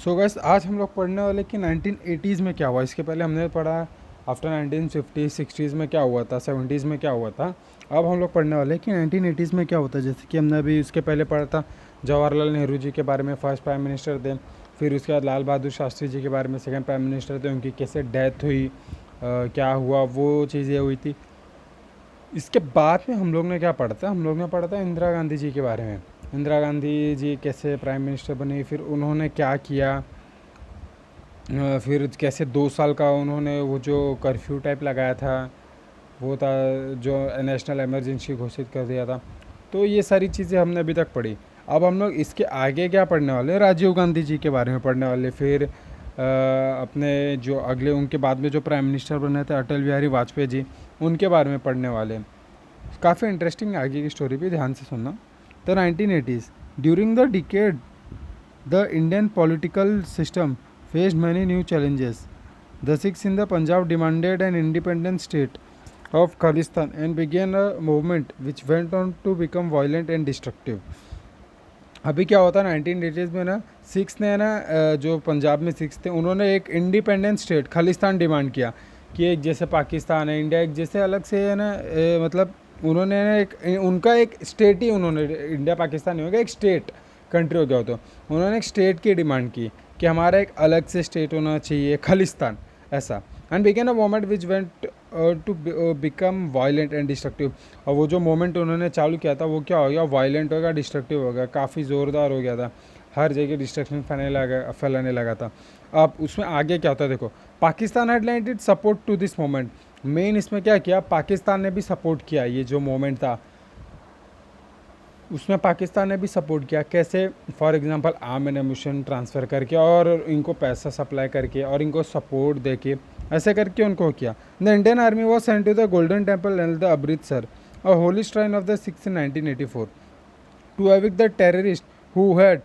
So guys आज हम लोग पढ़ने वाले कि 1980s में क्या हुआ। इसके पहले हमने पढ़ा आफ्टर 1950 60s में क्या हुआ था, 70s में क्या हुआ था। अब हम लोग पढ़ने वाले कि 1980s में क्या होता है। जैसे कि हमने अभी इसके पहले पढ़ा था जवाहरलाल नेहरू जी के बारे में, फर्स्ट प्राइम मिनिस्टर थे। फिर उसके बाद लाल बहादुर शास्त्री जी के बारे में, सेकंड प्राइम मिनिस्टर थे, उनकी कैसे डेथ हुई, क्या हुआ, वो चीज़ें हुई थी। इसके बाद में हम लोग ने क्या पढ़ा था, हम लोग ने पढ़ा था इंदिरा गांधी जी के बारे में। इंदिरा गांधी जी कैसे प्राइम मिनिस्टर बनी, फिर उन्होंने क्या किया, फिर कैसे 2 साल का उन्होंने वो जो कर्फ्यू टाइप लगाया था, वो था जो नेशनल इमरजेंसी घोषित कर दिया था। तो ये सारी चीज़ें हमने अभी तक पढ़ी। अब हम लोग इसके आगे क्या पढ़ने वाले हैं, राजीव गांधी जी के बारे में पढ़ने वाले। फिर अपने जो अगले उनके बाद में जो प्राइम मिनिस्टर बने थे अटल बिहारी वाजपेयी जी, उनके बारे में पढ़ने वाले। काफ़ी इंटरेस्टिंग आगे की स्टोरी भी ध्यान से सुनना। The 1980s during the decade the Indian political system faced many new challenges. The Sikhs in the Punjab demanded an independent state of Khalistan and began a movement which went on to become violent and destructive. अभी क्या होता है 1980s में ना, Sikhs ने ना जो पंजाब में सिख्स थे उन्होंने एक इंडिपेंडेंट स्टेट खालिस्तान डिमांड किया कि एक जैसे पाकिस्तान है, इंडिया एक जैसे अलग से है ना, मतलब उन्होंने ना एक उनका एक स्टेट ही, उन्होंने इंडिया पाकिस्तान नहीं होगा, एक स्टेट कंट्री हो गया हो। तो उन्होंने एक स्टेट की डिमांड की कि हमारा एक अलग से स्टेट होना चाहिए, खालिस्तान ऐसा। And began a moment which went to become violent and destructive. और वो जो मोमेंट उन्होंने चालू किया था वो क्या हो गया, वायलेंट हो गया, डिस्ट्रक्टिव हो गया, काफ़ी ज़ोरदार हो गया था, हर जगह डिस्ट्रक्शन फैलाने लगा था। अब उसमें आगे क्या होता है देखो, Pakistan had landed support to this moment. Main इसमें क्या किया, पाकिस्तान ने भी सपोर्ट किया ये जो मोमेंट था, उसमें पाकिस्तान ने भी सपोर्ट किया। कैसे, for example arm and ammunition transfer करके और इनको पैसा सप्लाई करके और इनको सपोर्ट देके, ऐसे करके उनको किया। The Indian army was sent to the golden temple and the Amritsar, a holy shrine of the Sikhs in 1984, to evict the terrorist who had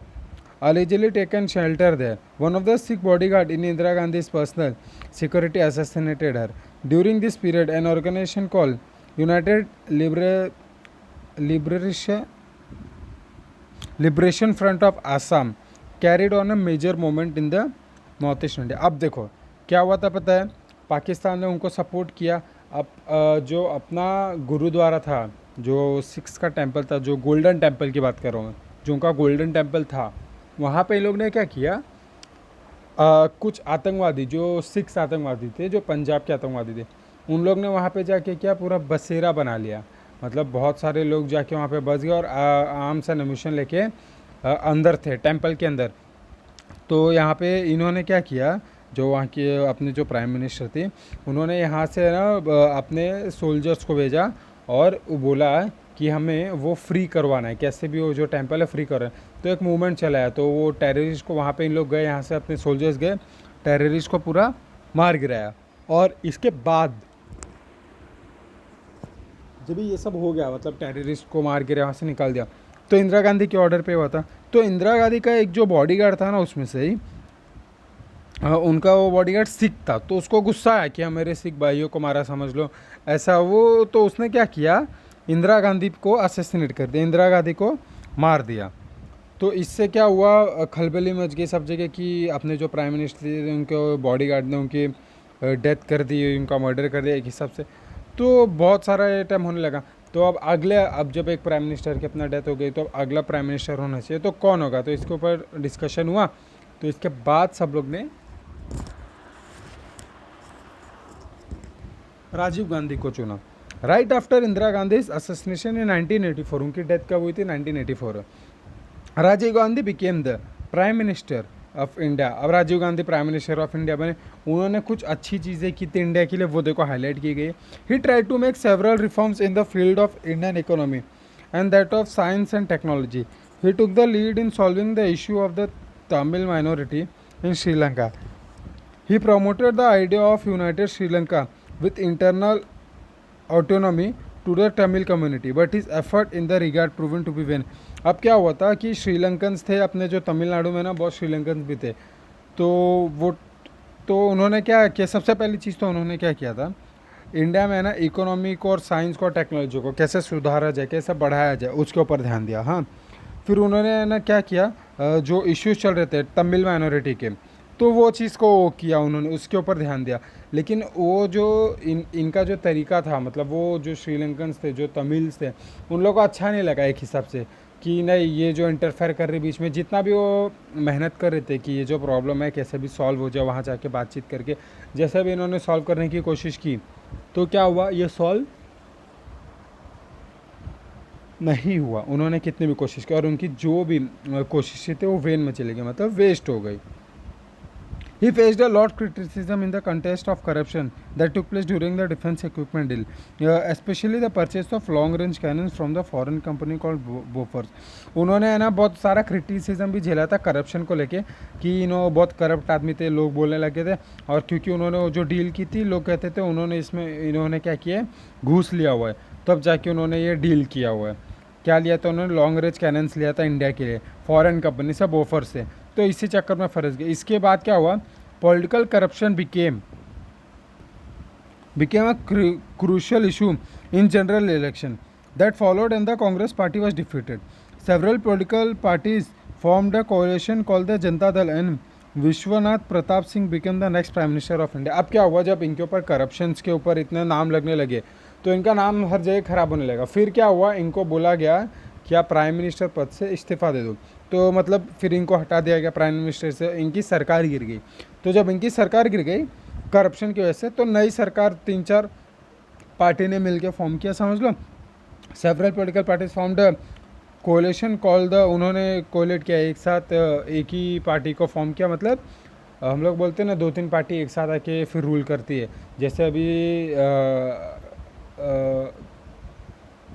allegedly taken shelter there. One of the Sikh bodyguard in Indira Gandhi's personal security assassinated her. During this period, an organization called United Liberation liberation front of Assam carried on a major moment in the north east India. अब देखो क्या हुआ था पता है, पाकिस्तान ने उनको support किया। अब जो अपना गुरुद्वारा था, जो सिक्स का टेंपल था, जो गोल्डन टेंपल की बात कर रहा हूँ मैं, जो उनका गोल्डन टेंपल था, वहाँ पे इन लोग ने क्या किया, कुछ आतंकवादी जो सिक्स आतंकवादी थे, जो पंजाब के आतंकवादी थे, उन लोग ने वहाँ पे जाके क्या पूरा बसेरा बना लिया। मतलब बहुत सारे लोग जाके वहाँ पे बस गए और आर्म्स एंड एम्यूनिशन लेके अंदर थे टेंपल के अंदर। तो यहाँ पे इन्होंने क्या किया, जो वहाँ के अपने जो प्राइम मिनिस्टर थे, उन्होंने यहाँ से ना अपने सोल्जर्स को भेजा और बोला कि हमें वो फ्री करवाना है, कैसे भी वो जो टेंपल है फ्री करवाना है। तो एक मूवमेंट चला है, तो वो टेररिस्ट को वहाँ पे इन लोग गए, यहाँ से अपने सोल्जर्स गए, टेररिस्ट को पूरा मार गिराया। और इसके बाद जब ये सब हो गया, मतलब टेररिस्ट को मार गिरा, वहाँ से निकाल दिया, तो इंदिरा गांधी के ऑर्डर पे हुआ था। तो इंदिरा गांधी का एक जो बॉडीगार्ड था ना, उसमें से ही उनका वो बॉडीगार्ड सिख था, तो उसको गुस्सा आया कि मेरे सिख भाइयों को मारा समझ लो ऐसा वो। तो उसने क्या किया, इंदिरा गांधी को असैसिनेट कर दिया, इंदिरा गांधी को मार दिया। तो इससे क्या हुआ, खलबली मच गई सब जगह कि अपने जो प्राइम मिनिस्टर थे उनके बॉडीगार्ड ने उनकी डेथ कर दी, उनका मर्डर कर दिया एक हिसाब से। तो बहुत सारा टाइम होने लगा। तो अब जब एक प्राइम मिनिस्टर की अपना डेथ हो गई, तो अब अगला प्राइम मिनिस्टर होना चाहिए, तो कौन होगा, तो इसके ऊपर डिस्कशन हुआ। तो इसके बाद सब लोग ने राजीव गांधी को चुना। Right after Indira Gandhi assassination in 1984, उनकी डेथ कब हुई थी, 1984। Rajiv Gandhi became the prime minister of India. अब Rajiv Gandhi prime minister of India बने। उन्होंने कुछ अच्छी चीज़ें की थी इंडिया के लिए, वो देखो हाईलाइट की गई। He try to make several reforms in the field of Indian economy and that of science and technology. He took the lead in solving the issue of the Tamil minority in Sri Lanka. He promoted the idea of united Sri Lanka with internal autonomy to the Tamil community, but his effort in the regard proven to be vain. अब क्या हुआ था कि श्रीलंकन्स थे अपने जो तमिलनाडु में ना, बहुत श्रीलंकन्स भी थे। तो वो तो उन्होंने क्या किया, सबसे पहली चीज़ तो उन्होंने क्या किया था, इंडिया में ना इकोनॉमी को और साइंस को और टेक्नोलॉजी को कैसे सुधारा जाए, कैसे बढ़ाया जाए, उसके ऊपर ध्यान दिया। हाँ, फिर उन्होंने ना क्या किया, जो इश्यूज चल रहे थे तमिल माइनॉरिटी के, तो वो चीज़ को किया उन्होंने, उसके ऊपर ध्यान दिया। लेकिन वो जो इनका जो तरीका था, मतलब वो जो श्रीलंकन्स थे, जो तमिल्स थे, उन लोगों को अच्छा नहीं लगा एक हिसाब से कि नहीं ये जो इंटरफेयर कर रहे बीच में। जितना भी वो मेहनत कर रहे थे कि ये जो प्रॉब्लम है कैसे भी सॉल्व हो जाए, वहाँ जाके बातचीत करके जैसे भी इन्होंने सॉल्व करने की कोशिश की, तो क्या हुआ, ये सॉल्व नहीं हुआ। उन्होंने कितनी भी कोशिश की और उनकी जो भी कोशिशें थी वो वेन में चली गई, मतलब वेस्ट हो गई। He faced a lot criticism in the context of corruption that took place during the defense equipment deal, especially the purchase of long-range cannons from the foreign company called Bofors. उन्होंने है ना बहुत सारा criticism भी झेला था corruption को लेके कि इन्होंने बहुत करप्ट आदमी थे, लोग बोलने लगे थे। और क्योंकि उन्होंने वो जो डील की थी, लोग कहते थे उन्होंने इसमें इन्होंने क्या किया है, घूस लिया हुआ है, तब जाके उन्होंने ये डील किया हुआ है। क्या लिया था उन्होंने, लॉन्ग रेंज कैनन्स लिया था इंडिया के लिए फॉरेन कंपनी से, बोफर से। तो इसी चक्कर में फंस गए। इसके बाद क्या हुआ, political corruption became a crucial issue in general election that followed and the Congress party was defeated. Several political parties formed a coalition called the Janata Dal and Vishwanath Pratap Singh became the next prime minister of India. अब क्या हुआ, जब इनके ऊपर corruptions के ऊपर इतने नाम लगने लगे तो इनका नाम हर जगह खराब होने लगा। फिर क्या हुआ, इनको बोला गया कि आप प्राइम मिनिस्टर पद से इस्तीफ़ा दे दो। तो मतलब फिर इनको हटा दिया गया प्राइम मिनिस्टर से, इनकी सरकार गिर गई। तो जब इनकी सरकार गिर गई करप्शन की वजह से, तो नई सरकार 3-4 पार्टी ने मिलकर फॉर्म किया, समझ लो। Several political parties formed coalition call the, उन्होंने कोलेट किया, एक साथ एक ही पार्टी को फॉर्म किया। मतलब हम लोग बोलते हैं ना 2-3 पार्टी एक साथ आके फिर रूल करती है। जैसे अभी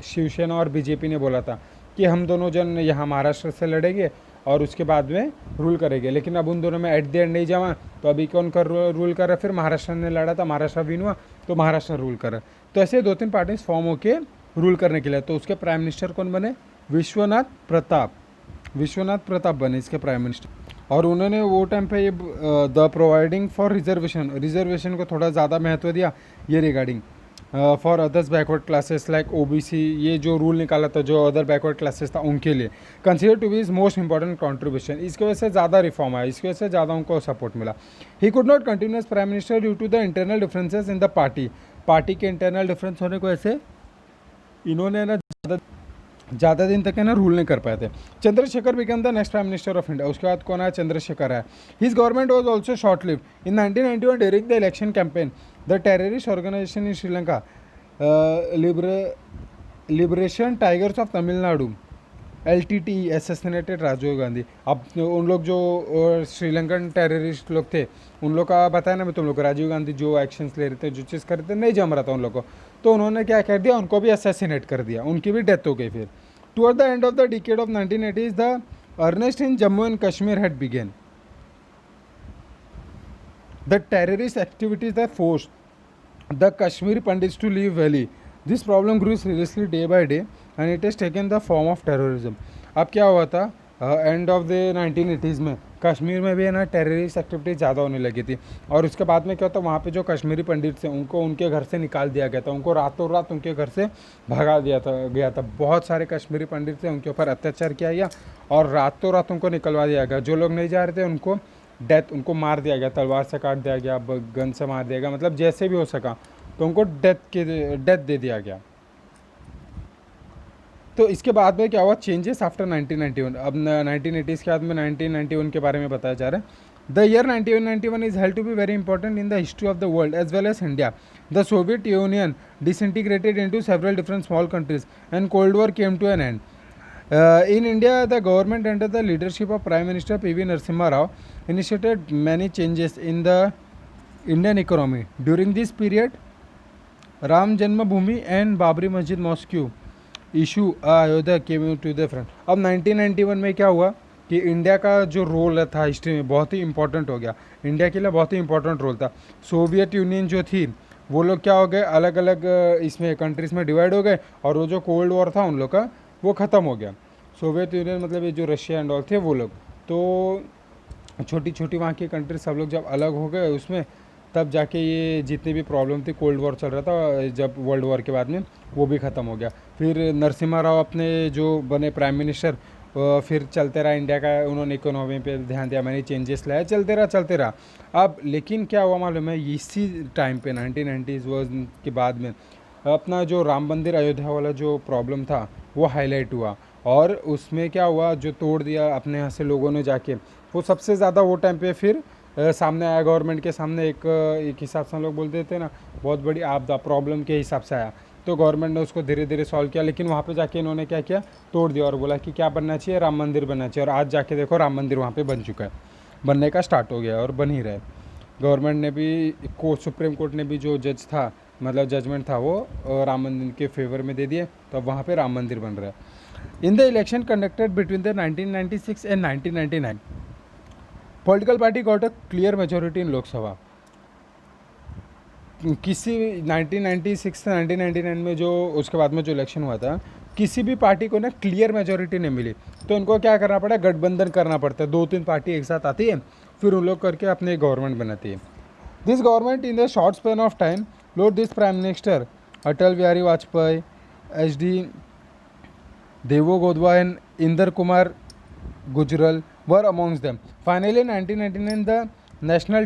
शिवसेना और बीजेपी ने बोला था कि हम दोनों जन यहाँ महाराष्ट्र से लड़ेंगे और उसके बाद में रूल करेंगे, लेकिन अब उन दोनों में एट द एंड नहीं जमा। तो अभी कौन कर रूल कर रहा है, फिर महाराष्ट्र ने लड़ा था, महाराष्ट्र विन हुआ तो महाराष्ट्र रूल कर रहा है। तो ऐसे 2-3 पार्टीज फॉर्म होके रूल करने के लिए। तो उसके प्राइम मिनिस्टर कौन बने, विश्वनाथ प्रताप बने इसके प्राइम मिनिस्टर। और उन्होंने वो टाइम पे ये द प्रोवाइडिंग फॉर रिजर्वेशन को थोड़ा ज़्यादा महत्व दिया, ये regarding for others backward classes like OBC, ये जो रूल निकाला था जो अदर बैकवर्ड क्लासेस था उनके लिए, consider to be is most important contribution. इसकी वजह से ज़्यादा रिफॉर्म आया, इसकी वजह से ज़्यादा उनको सपोर्ट मिला। He could not continue as prime minister due to the internal differences in the party के इंटरनल डिफरेंस होने को ऐसे इन्होंने ना ज़्यादा दिन तक है ना रूल नहीं कर पाए थे। Chandrashekhar became the next prime minister of India. उसके बाद कौन आया, चंद्रशेखर है। His government was also short live. In 1991 during the election campaign the terrorist organisation in Sri Lanka liberation tigers of Tamil Nadu LTT assassinated Rajiv Gandhi. अब उन लोग जो श्रीलंकन टेररिस्ट लोग थे, उन लोग का बताया ना मैं तुम लोग को, राजीव गांधी जो एक्शंस ले रहे थे, जो चीज़ कर रहे थे, नहीं जम रहा था उन लोग को, तो उन्होंने क्या कर दिया, उनको भी असैसिनेट कर दिया, उनकी भी डेथ हो गई। फिर toward the end of the decade of 1980s the unrest in Jammu and Kashmir had began. The terrorist activities that forced the Kashmiri Pandits to leave valley. This problem grew seriously day by day and it is taken the form of terrorism. अब क्या हुआ था, and of the 1980s में कश्मीर में भी है ना terrorist activity ज़्यादा होने लगी थी। और उसके बाद में क्या होता, वहाँ पे जो कश्मीरी पंडित थे उनको उनके घर से निकाल दिया गया था, उनको रातों रात उनके घर से भगा दिया गया था। बहुत सारे कश्मीरी पंडित थे, उनके ऊपर अत्याचार किया गया और रातों रात उनको निकलवा दिया गया। जो लोग नहीं जा रहे थे उनको उनको मार दिया गया, तलवार से काट दिया गया, गन से मार दिया गया, मतलब जैसे भी हो सका तो उनको डेथ दे दिया गया। तो इसके बाद में क्या हुआ, चेंजेस आफ्टर 1991। अब 1980s के बाद में 1991 के बारे में बताया जा रहा है। The year 1991 is held to be very important in the history of the world as well as India. The Soviet Union disintegrated into several different small countries and cold war came to an end. In India, the government under the leadership of Prime Minister P.V. Narasimha Rao initiated many changes in the Indian economy. During this period, Ram Janmabhoomi and Babri Masjid Mosque issue Ayodhya came to the front. अब 1991 में क्या हुआ कि India का जो role था history में बहुत ही इंपॉर्टेंट हो गया, इंडिया के लिए बहुत ही इंपॉर्टेंट रोल था। सोवियत यूनियन जो थी वो लोग क्या हो गए, अलग अलग इसमें कंट्रीज़ में डिवाइड हो गए और वो जो कोल्ड वॉर था उन लोग का वो ख़त्म हो गया। सोवियत यूनियन मतलब ये जो रशिया एंड ऑल थे वो लोग, तो छोटी छोटी वहाँ की कंट्री सब लोग जब अलग हो गए उसमें, तब जाके ये जितनी भी प्रॉब्लम थी, कोल्ड वॉर चल रहा था जब वर्ल्ड वॉर के बाद में, वो भी ख़त्म हो गया। फिर नरसिम्हा राव अपने जो बने प्राइम मिनिस्टर, फिर चलते रहा इंडिया का, उन्होंने इकोनॉमी पे ध्यान दिया, मैंने चेंजेस लाया, चलते रहा। अब लेकिन क्या हुआ मालूम है, इसी टाइम पे 1990s वर्ष के बाद में अपना जो राम मंदिर अयोध्या वाला जो प्रॉब्लम था वो हाईलाइट हुआ, और उसमें क्या हुआ, जो तोड़ दिया अपने यहाँ से लोगों ने जाके, वो सबसे ज़्यादा वो टाइम पे फिर सामने आया, गवर्नमेंट के सामने एक हिसाब से हम लोग बोलते थे ना, बहुत बड़ी आपदा प्रॉब्लम के हिसाब से आया। तो गवर्नमेंट ने उसको धीरे धीरे सॉल्व किया, लेकिन वहाँ पे जाके इन्होंने क्या किया, तोड़ दिया और बोला कि क्या बनना चाहिए, राम मंदिर बनना चाहिए। और आज जाके देखो राम मंदिर वहाँ पे बन चुका है, बनने का स्टार्ट हो गया और बन ही रहा है। गवर्नमेंट ने भी, सुप्रीम कोर्ट ने भी जो जज था, मतलब जजमेंट था, वो राम मंदिर के फेवर में दे दिए, तो अब वहाँ पे राम मंदिर बन रहा है। In the election conducted between the 1996 and 1999, political party got a clear majority in Lok Sabha. किसी 1996 से 1999 में जो उसके बाद में जो इलेक्शन हुआ था, किसी भी पार्टी को ना क्लियर मेजोरिटी नहीं मिली, तो उनको क्या करना पड़ा, गठबंधन करना पड़ता है, 2-3 पार्टी एक साथ आती है, फिर उन लोग करके अपने गवर्नमेंट बनाती है। This government in the short span of time load this prime minister Atal Bihari Vajpayee, HD Deve Gowda and Inder Kumar Gujral were amongst them. Finally, in 1999, the National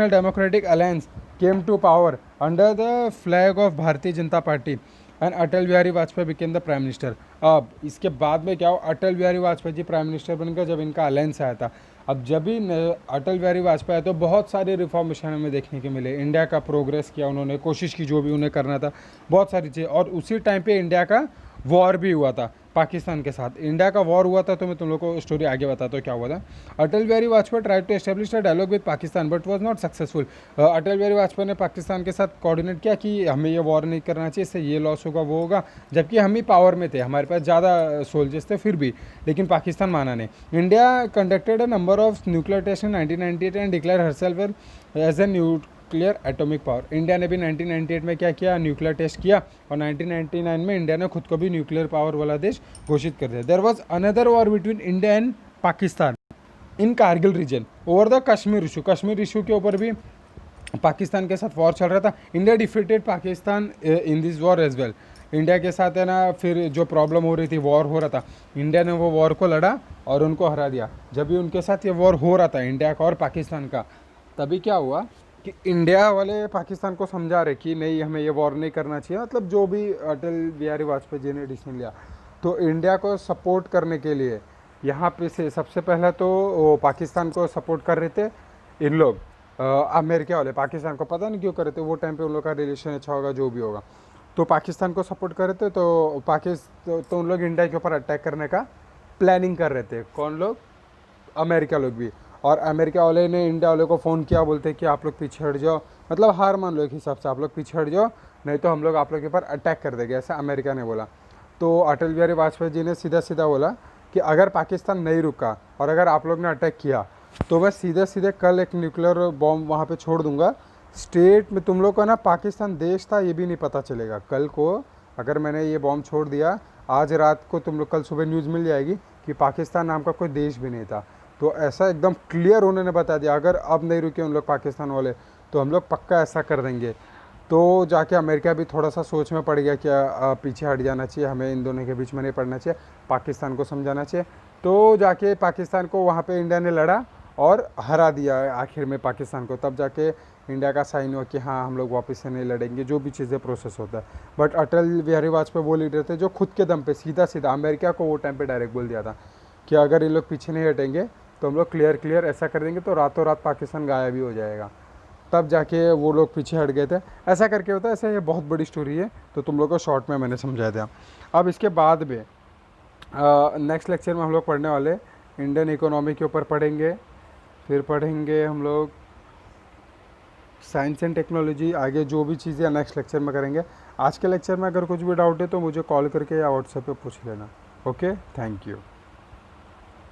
Democratic Alliance came to power under the flag of Bharatiya Janata Party, and Atal Bihari Vajpayee became the Prime Minister. अब इसके बाद में क्या हो, अटल Bihari Vajpayee ji prime minister बन गए जब इनका अलायंस आया था। अब जब भी अटल बिहारी वाजपेयी आए तो बहुत सारे रिफॉर्मेशन हमें देखने के मिले, इंडिया का प्रोग्रेस किया उन्होंने, कोशिश की जो भी उन्हें करना था, बहुत सारी चीज़ें। और उसी टाइम पे इंडिया का वॉर भी हुआ था पाकिस्तान के साथ, इंडिया का वॉर हुआ था, तो मैं तुम लोग को स्टोरी आगे बताता हूँ क्या हुआ था। Atal Bihari Vajpayee tried to establish a dialogue with Pakistan but was not successful. Atal Bihari Vajpayee ने पाकिस्तान के साथ कोऑर्डिनेट किया कि हमें ये वॉर नहीं करना चाहिए, इससे ये लॉस होगा वो होगा, जबकि हम ही पावर में थे, हमारे पास ज़्यादा सोल्जर्स थे फिर भी, लेकिन पाकिस्तान माना नहीं। India conducted a number of nuclear test in 1998 and declare herself as a nuclear atomic power. India ने भी 1998 में क्या किया, न्यूक्लियर टेस्ट किया, और 1999 में इंडिया ने खुद को भी न्यूक्लियर पावर वाला देश घोषित कर दिया। There was another war between India and Pakistan in Kargil region over the Kashmir issue. Kashmir issue के ऊपर भी पाकिस्तान के साथ वॉर चल रहा था। India defeated Pakistan in this war as well. India के साथ है ना, फिर जो प्रॉब्लम हो रही थी, वॉर हो रहा था, इंडिया ने वो वॉर को लड़ा और उनको हरा दिया। जब भी उनके साथ ये वॉर हो रहा था इंडिया का और पाकिस्तान का, तभी क्या हुआ कि इंडिया वाले पाकिस्तान को समझा रहे कि नहीं, हमें ये वॉर नहीं करना चाहिए, मतलब जो भी अटल बिहारी वाजपेयी जी ने डिसीजन लिया, तो इंडिया को सपोर्ट करने के लिए यहाँ पे से सबसे पहले तो वो पाकिस्तान को सपोर्ट कर रहे थे इन लोग, अमेरिका वाले। पाकिस्तान को पता नहीं क्यों कर रहे थे, वो टाइम पे उन लोग का रिलेशन अच्छा होगा जो भी होगा, तो पाकिस्तान को सपोर्ट कर रहे थे। तो उन लोग इंडिया के ऊपर अटैक करने का प्लानिंग कर रहे थे। कौन लोग? अमेरिका लोग भी। और अमेरिका वाले ने इंडिया वाले को फ़ोन किया, बोलते कि आप लोग पीछे हट जाओ, मतलब हार मान लो एक हिसाब से, आप लोग पीछे हट जाओ, नहीं तो हम लोग आप लोग के ऊपर अटैक कर देंगे, ऐसा अमेरिका ने बोला। तो अटल बिहारी वाजपेयी जी ने सीधा सीधा बोला कि अगर पाकिस्तान नहीं रुका और अगर आप लोग ने अटैक किया, तो मैं सीधे सीधे कल एक न्यूक्लियर बॉम्ब वहाँ पे छोड़ दूंगा स्टेट में। तुम लोग को ना पाकिस्तान देश था ये भी नहीं पता चलेगा। कल को अगर मैंने ये बॉम्ब छोड़ दिया, आज रात को तुम लोग, कल सुबह न्यूज़ मिल जाएगी कि पाकिस्तान नाम का कोई देश भी नहीं था। तो ऐसा एकदम क्लियर उन्होंने बता दिया, अगर अब नहीं रुके उन लोग पाकिस्तान वाले, तो हम लोग पक्का ऐसा कर देंगे। तो जाके अमेरिका भी थोड़ा सा सोच में पड़ गया कि पीछे हट जाना चाहिए, हमें इन दोनों के बीच में नहीं पड़ना चाहिए, पाकिस्तान को समझाना चाहिए। तो जाके पाकिस्तान को वहाँ पे इंडिया ने लड़ा और हरा दिया आखिर में पाकिस्तान को। तब जाके इंडिया का साइन हुआ कि हाँ, हम लोग वापस से नहीं लड़ेंगे, जो भी चीज़ें प्रोसेस होता है। बट अटल बिहारी वाजपेयी वो लीडर थे जो खुद के दम पे सीधा सीधा अमेरिका को वो टाइम पे डायरेक्ट बोल दिया था कि अगर ये लोग पीछे नहीं हटेंगे तो हम लोग क्लियर ऐसा कर देंगे, तो रातों रात पाकिस्तान गायब ही हो जाएगा। तब जाके वो लोग पीछे हट गए थे, ऐसा करके होता है। ऐसे ये बहुत बड़ी स्टोरी है, तो तुम लोग को शॉर्ट में मैंने समझा दिया। अब इसके बाद में नेक्स्ट लेक्चर में हम लोग पढ़ने वाले इंडियन इकोनॉमी के ऊपर पढ़ेंगे, फिर पढ़ेंगे हम लोग साइंस एंड टेक्नोलॉजी, आगे जो भी चीज़ें नेक्स्ट लेक्चर में करेंगे। आज के लेक्चर में अगर कुछ भी डाउट है तो मुझे कॉल करके या व्हाट्सएप पे पूछ लेना। Okay, thank you.